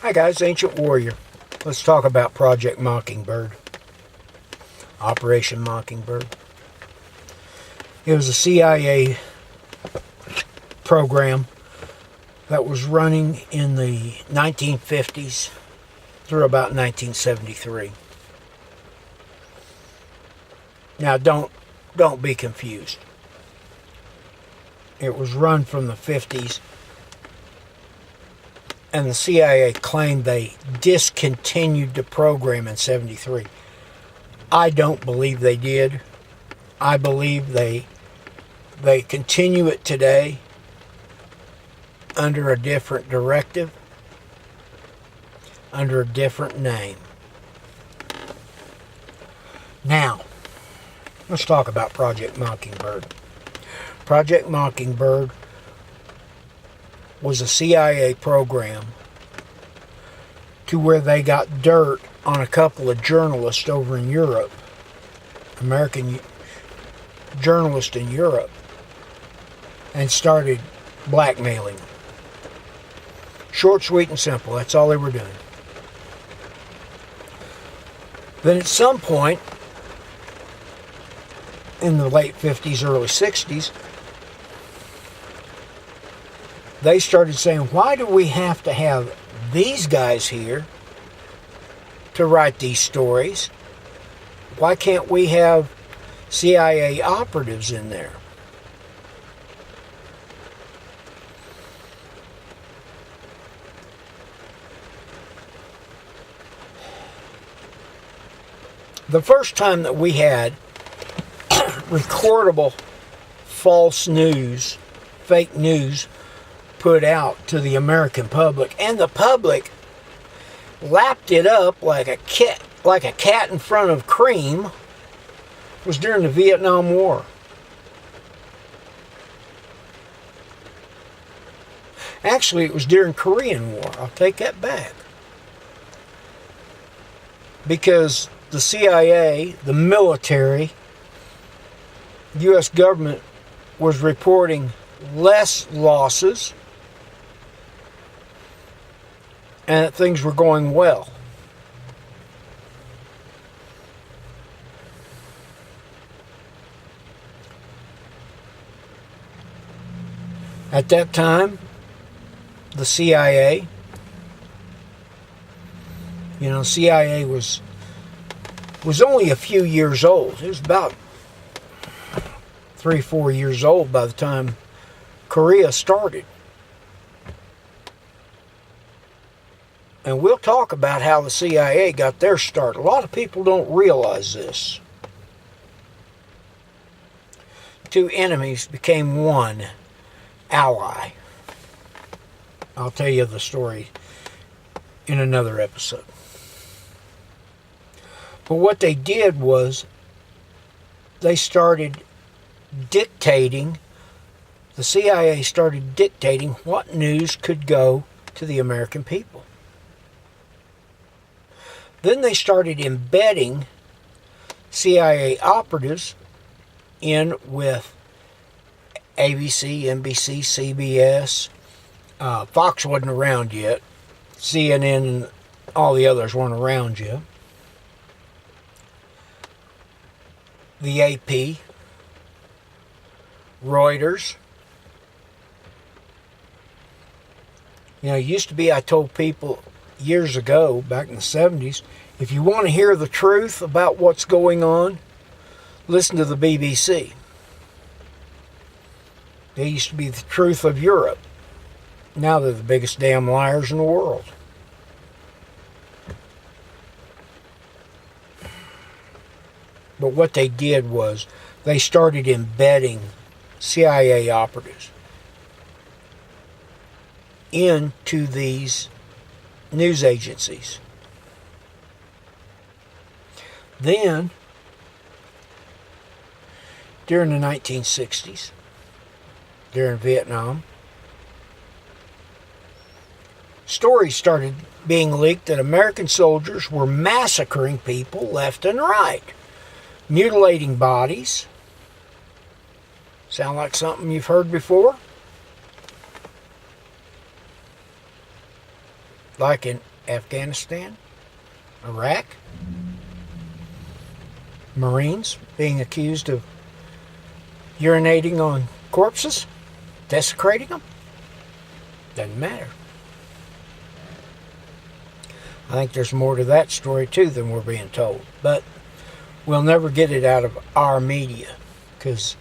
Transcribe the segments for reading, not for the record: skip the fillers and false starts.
Hi guys, Ancient Warrior. Let's talk about Project Mockingbird. Operation Mockingbird. It was a CIA program that was running in the 1950s through about 1973. Now don't be confused. It was run from the 50s, and the CIA claimed they discontinued the program in 73. I don't believe they did. I believe they continue it today under a different directive, under a different name. Now, let's talk about Project Mockingbird. Project Mockingbird was a CIA program to where they got dirt on a couple of journalists over in Europe, American journalists in Europe, and started blackmailing them. Short, sweet, and simple. That's all they were doing. Then at some point in the late 50s, early 60s, they started saying, why do we have to have these guys here to write these stories? Why can't we have CIA operatives in there? The first time that we had recordable false news, fake news, put out to the American public, and the public lapped it up like a cat in front of cream, was during the Vietnam War. Actually, it was during Korean War. I'll take that back. Because the CIA, the military, U.S. government was reporting less losses and that things were going well. At that time, the CIA, CIA was only a few years old. It was about 3-4 years old by the time Korea started. And we'll talk about how the CIA got their start. A lot of people don't realize this. Two enemies became one ally. I'll tell you the story in another episode. But what they did was they started dictating, the CIA started dictating what news could go to the American people. Then they started embedding CIA operatives in with ABC, NBC, CBS. Fox wasn't around yet. CNN and all the others weren't around yet. The AP, Reuters. It used to be, I told people years ago, back in the 70s, if you want to hear the truth about what's going on, listen to the BBC. They used to be the truth of Europe. Now they're the biggest damn liars in the world. But what they did was they started embedding CIA operatives into these news agencies. Then, during the 1960s, during Vietnam, stories started being leaked that American soldiers were massacring people left and right, mutilating bodies. Sound like something you've heard before? Like in Afghanistan, Iraq, Marines being accused of urinating on corpses, desecrating them. Doesn't matter. I think there's more to that story too than we're being told. But we'll never get it out of our media because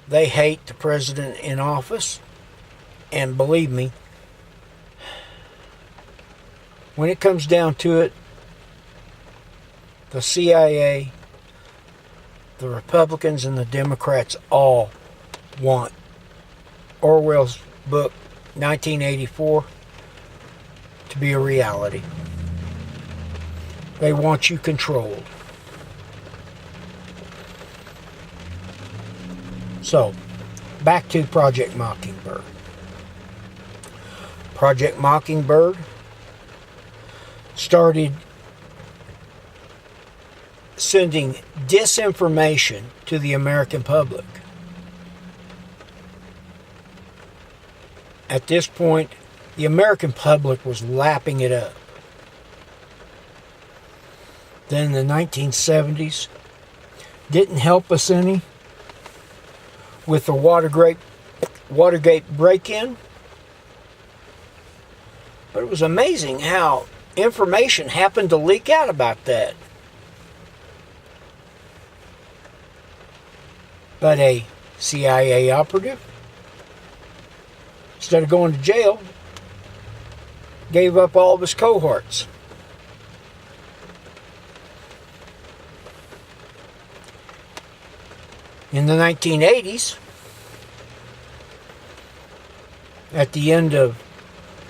they hate the president in office. And believe me, when it comes down to it, the CIA, the Republicans, and the Democrats all want Orwell's book 1984 to be a reality. They want you controlled. So, back to Project Mockingbird. Project Mockingbird started sending disinformation to the American public. At this point, the American public was lapping it up. Then in the 1970s, didn't help us any with the Watergate break-in. But it was amazing how information happened to leak out about that. But a CIA operative, instead of going to jail, gave up all of his cohorts. In the 1980s, at the end of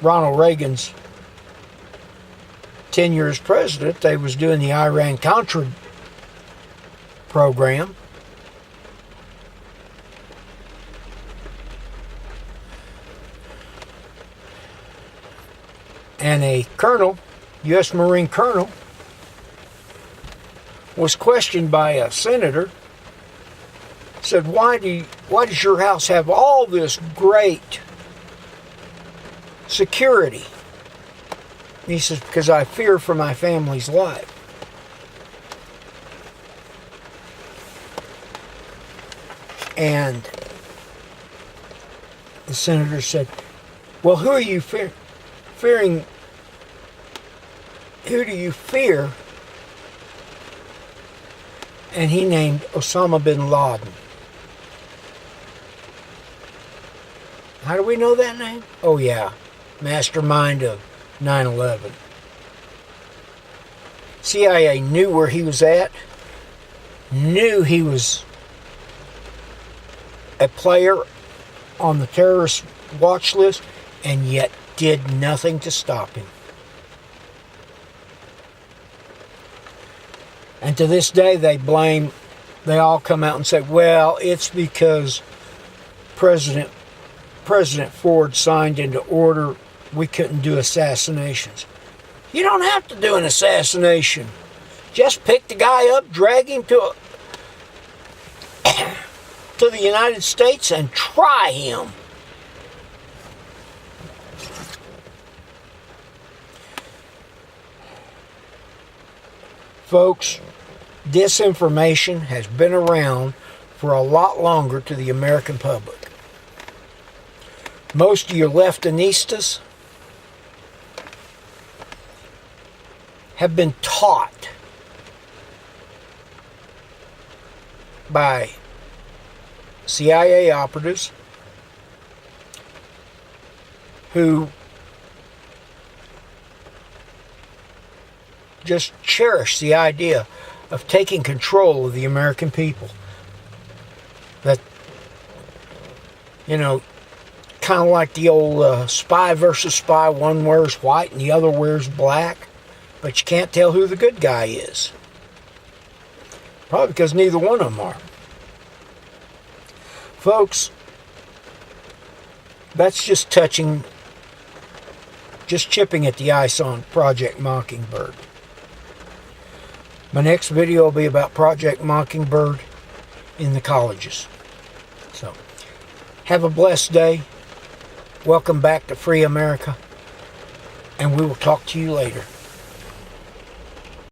Ronald Reagan's tenure as president, they was doing the Iran-Contra program. And a colonel, U.S. Marine colonel, was questioned by a senator. Said, why does your house have all this great security? And he says, because I fear for my family's life. And the senator said, well, who are you fearing? Who do you fear? And he named Osama bin Laden. How do we know that name? Oh yeah, mastermind of 9/11. CIA knew where he was at, knew he was a player on the terrorist watch list, and yet did nothing to stop him. And to this day, they all come out and say, well, it's because President Ford signed into order we couldn't do assassinations. You don't have to do an assassination. Just pick the guy up, drag him to the United States and try him. Folks, disinformation has been around for a lot longer to the American public. Most of your leftinistas have been taught by CIA operatives who just cherish the idea of taking control of the American people. That, kind of like the old spy versus spy, one wears white and the other wears black, but you can't tell who the good guy is. Probably because neither one of them are. Folks, that's just chipping at the ice on Project Mockingbird. My next video will be about Project Mockingbird in the colleges. So, have a blessed day. Welcome back to Free America. and we will talk to you later.